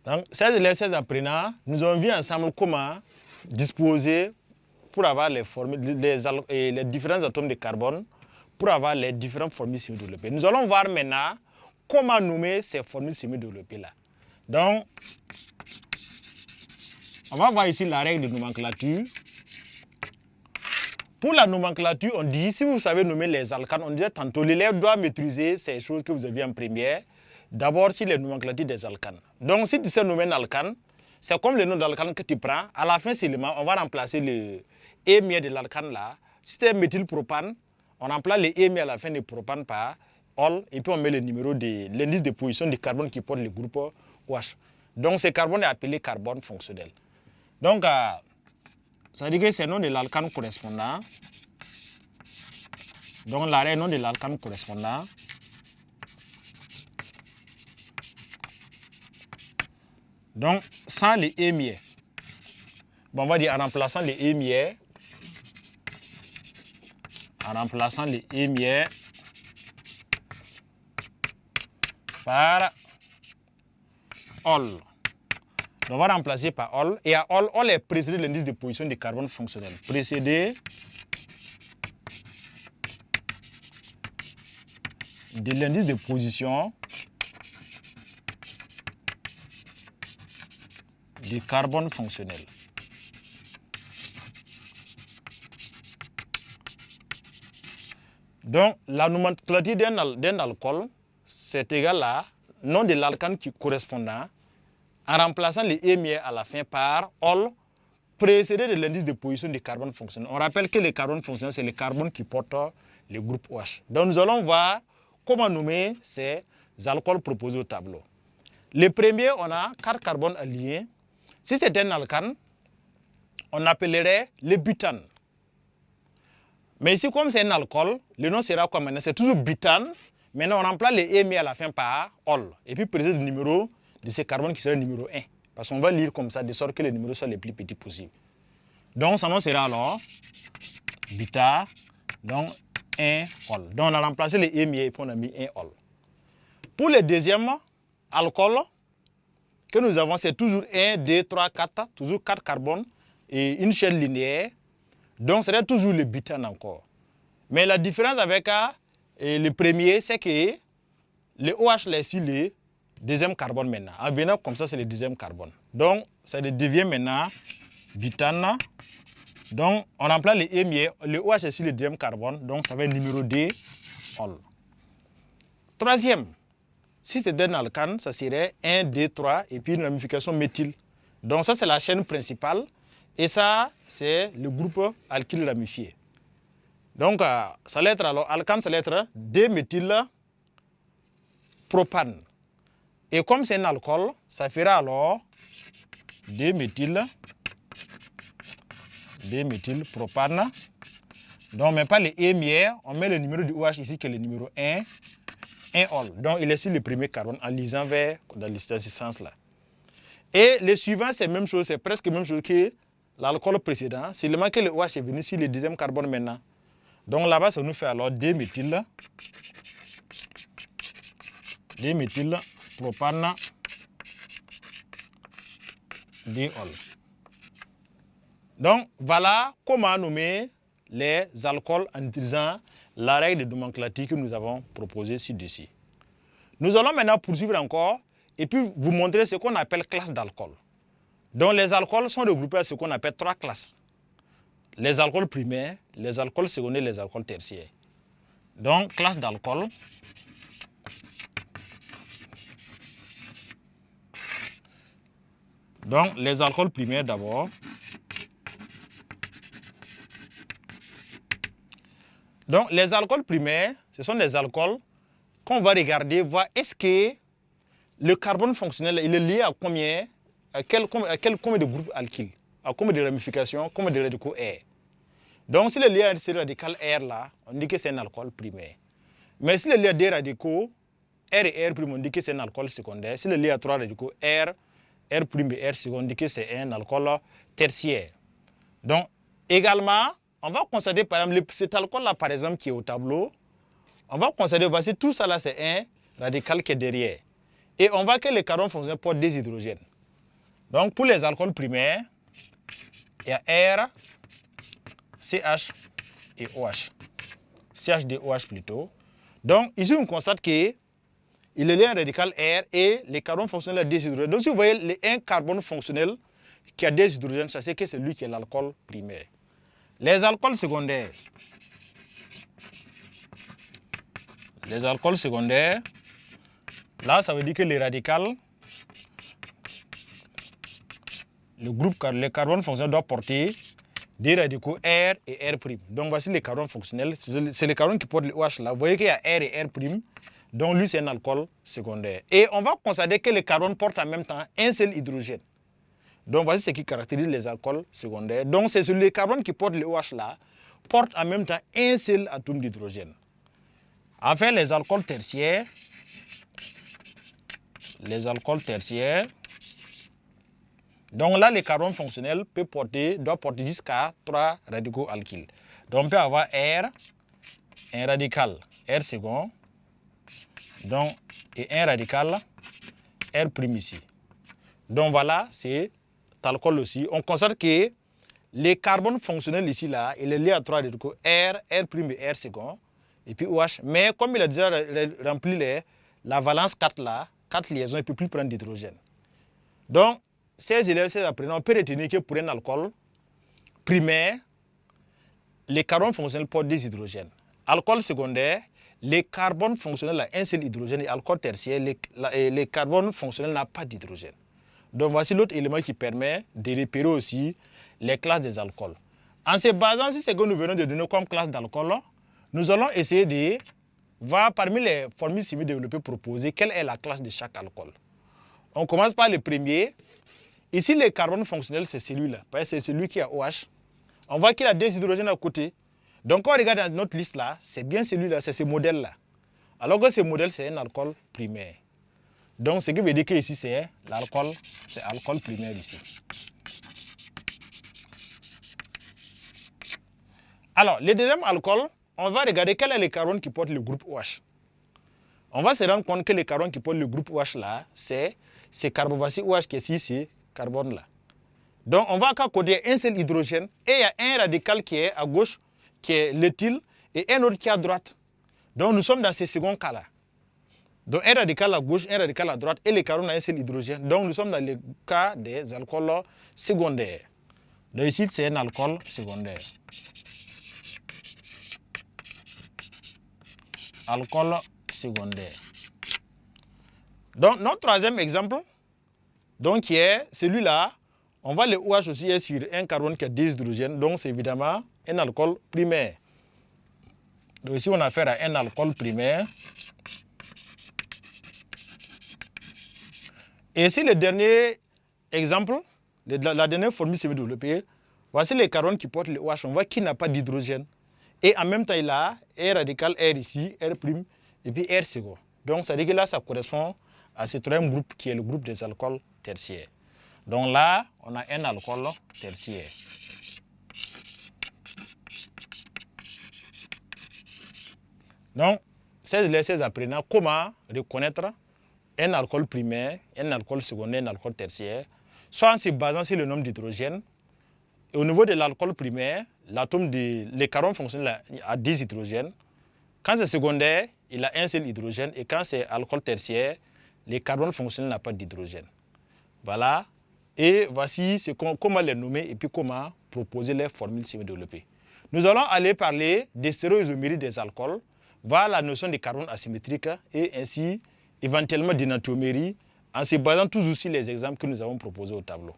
Donc, 16 élèves, 16 apprenants, nous avons vu ensemble comment disposer pour avoir les différents atomes de carbone, pour avoir les différentes formules semi-développées. Nous allons voir maintenant comment nommer ces formules semi-développées-là. Donc, on va voir ici la règle de nomenclature. Pour la nomenclature, on dit, si vous savez nommer les alcanes, on disait tantôt, l'élève doit maîtriser ces choses que vous avez en première. D'abord, sur les nomenclatures des alcanes. Donc, si tu sais nommer un alcane, c'est comme le nom d'alcane que tu prends. À la fin seulement, on va remplacer le émier de l'alcane là. Si c'est méthylpropane, on remplace le émier à la fin de propane par ol. Et puis on met le numéro de l'indice de position du carbone qui porte le groupe OH. Donc, ce carbone est appelé carbone fonctionnel. Donc, ça veut dire que c'est le nom de l'alcane correspondant. Donc, l'arrêt est nom de l'alcane correspondant. Donc, sans les émiers, bon, on va dire en remplaçant les émiers, par ol. Donc, on va remplacer par ol. Et à ol, ol est précédé de l'indice de position du carbone fonctionnel. Précédé de l'indice de position du carbone fonctionnel. Donc, la nomenclature d'un alcool, c'est égal à nom de l'alcane correspondant en remplaçant les émiers à la fin par ol, précédé de l'indice de position du carbone fonctionnel. On rappelle que le carbone fonctionnel, c'est le carbone qui porte le groupe OH. Donc, nous allons voir comment nommer ces alcools proposés au tableau. Le premier, on a 4 carbones alliés. Si c'est un alcane, on appellerait le butane. Mais ici, comme c'est un alcool, le nom sera quoi maintenant? C'est toujours butane. Maintenant, on remplace les émiers à la fin par ol. Et puis, précise le numéro de ce carbone qui sera le numéro 1. Parce qu'on va lire comme ça, de sorte que les numéros soient les plus petits possibles. Donc, son nom sera alors buta, donc 1 ol. Donc, on a remplacé les émiers et puis on a mis 1 ol. Pour le deuxième alcool que nous avons, c'est toujours 1, 2, 3, 4, toujours 4 carbones et une chaîne linéaire. Donc, ce serait toujours le butane encore. Mais la différence avec le premier, c'est que le OH là, ici, le deuxième carbone maintenant. En venant comme ça, c'est le deuxième carbone. Donc, ça devient maintenant butane. Donc, on remplace les émiers. Le OH est ici le deuxième carbone. Donc, ça va être numéro 2, ol. Troisième, si c'est un alcane, ça serait 1, 2, 3 et puis une ramification méthyle. Donc, ça, c'est la chaîne principale. Et ça, c'est le groupe alkyle ramifié. Donc, sa lettre, alors, alcane, sa lettre 2-méthylpropane. Et comme c'est un alcool, ça fera alors 2-méthylpropane. Donc, on ne met pas les émiers, on met le numéro du OH ici qui est le numéro 1, 1 ol. Donc, il est sur le premier carbone en lisant vers dans ce sens-là. Et le suivant, c'est la même chose, c'est presque la même chose que l'alcool précédent, seulement que le OH est venu sur le deuxième carbone maintenant. Donc là-bas, ça nous fait alors 2-méthylpropane, 2 ol. Donc voilà comment nommer les alcools en utilisant la règle de nomenclature que nous avons proposée ci-dessus. Nous allons maintenant poursuivre encore et puis vous montrer ce qu'on appelle classe d'alcool. Donc les alcools sont regroupés à ce qu'on appelle 3 classes. Les alcools primaires, les alcools secondaires, les alcools tertiaires. Donc classe d'alcool. Donc les alcools primaires d'abord. Donc les alcools primaires, ce sont des alcools qu'on va regarder, voir est-ce que le carbone fonctionnel il est lié à combien, à quel combien de groupes alkyles, à combien de ramifications, combien de radicaux R. Donc si le lié à ce radical R là, on dit que c'est un alcool primaire. Mais si le lié à deux radicaux, R et R', on dit que c'est un alcool secondaire. Si le lié à 3 radicaux, R', R' et R second, on dit que c'est un alcool tertiaire. Donc également, on va considérer par exemple cet alcool là par exemple qui est au tableau, on va considérer, voici tout ça là c'est un radical qui est derrière. Et on voit que le carbone fonctionnel porte des hydrogènes. Donc, pour les alcools primaires, il y a R, CH et OH. CHDOH plutôt. Donc, ici, on constate que il y a un radical R et les carbones fonctionnels à déshydrogène. Donc, si vous voyez un carbone fonctionnel qui a des hydrogènes, ça c'est que c'est lui qui est l'alcool primaire. Les alcools secondaires. Les alcools secondaires, là, ça veut dire que les radicales, les carbones fonctionnels doivent porter des radicaux R et R'. Donc, voici les carbones fonctionnels. C'est les carbones qui portent le OH là. Vous voyez qu'il y a R et R'. Donc, lui, c'est un alcool secondaire. Et on va constater que les carbones portent en même temps un seul hydrogène. Donc, voici ce qui caractérise les alcools secondaires. Donc, c'est les carbones qui portent le OH là, portent en même temps un seul atome d'hydrogène. Enfin, les alcools tertiaires. Les alcools tertiaires. Donc là, les carbones fonctionnels doivent porter jusqu'à 3 radicaux alkyles. Donc on peut avoir R, un radical R second, donc, et un radical R' ici. Donc voilà, c'est alcool aussi. On constate que les carbones fonctionnels ici, là, il est lié à 3 radicaux R, R' et R second, et puis OH. Mais comme il a déjà rempli la valence 4 là, 4 liaisons, il ne peut plus prendre d'hydrogène. Donc, ces élèves, ces apprenants, on peut retenir que pour un alcool primaire, les carbones fonctionnels portent des hydrogènes. Alcool secondaire, les carbones fonctionnels ont un seul hydrogène et alcool tertiaire, les carbones fonctionnels n'ont pas d'hydrogène. Donc voici l'autre élément qui permet de repérer aussi les classes des alcools. En se basant sur ce que nous venons de donner comme classe d'alcool, nous allons essayer de voir parmi les formules semi-développées proposées, quelle est la classe de chaque alcool. On commence par le premier. Ici, le carbone fonctionnel, c'est celui-là. C'est celui qui a OH. On voit qu'il a des hydrogènes à côté. Donc, quand on regarde dans notre liste là, c'est bien celui-là, c'est ce modèle-là. Alors que ce modèle, c'est un alcool primaire. Donc, ce qui veut dire qu'ici, c'est alcool primaire ici. Alors, le deuxième alcool, on va regarder quel est le carbone qui porte le groupe OH. On va se rendre compte que le carbone qui porte le groupe OH là, c'est ce carbone, voici OH qui est ici, c'est carbone là. Donc, on va encore coder un seul hydrogène et il y a un radical qui est à gauche, qui est l'éthyle, et un autre qui est à droite. Donc, nous sommes dans ce second cas là. Donc, un radical à gauche, un radical à droite et le carbone a un seul hydrogène. Donc, nous sommes dans le cas des alcools secondaires. Donc, ici, c'est un alcool secondaire. Alcool secondaire. Donc, notre troisième exemple, donc, qui est celui-là, on va le OH aussi sur un carbone qui a des hydrogènes, donc c'est évidemment un alcool primaire. Donc ici, on a affaire à un alcool primaire. Et ici, le dernier exemple, la dernière formule semi-développée, voici les carbones qui portent le OH, on voit qu'il n'a pas d'hydrogène. Et en même temps, il a un radical R ici, R', et puis R second. Donc, ça veut dire que là, ça correspond à ce troisième groupe qui est le groupe des alcools tertiaires. Donc là, on a un alcool tertiaire. Donc, ces apprenants, comment reconnaître un alcool primaire, un alcool secondaire, un alcool tertiaire, soit en se basant sur le nombre d'hydrogènes. Et au niveau de l'alcool primaire, le carbone fonctionnel a 10 hydrogènes. Quand c'est secondaire, il a un seul hydrogène. Et quand c'est alcool tertiaire, le carbone fonctionnel n'a pas d'hydrogène. Voilà. Et voici comment les nommer et puis comment proposer les formules semi-développées. Nous allons aller parler des stéréoisoméries des alcools, voir la notion de carbone asymétrique et ainsi éventuellement d'énantiomérie en se basant toujours sur les exemples que nous avons proposés au tableau.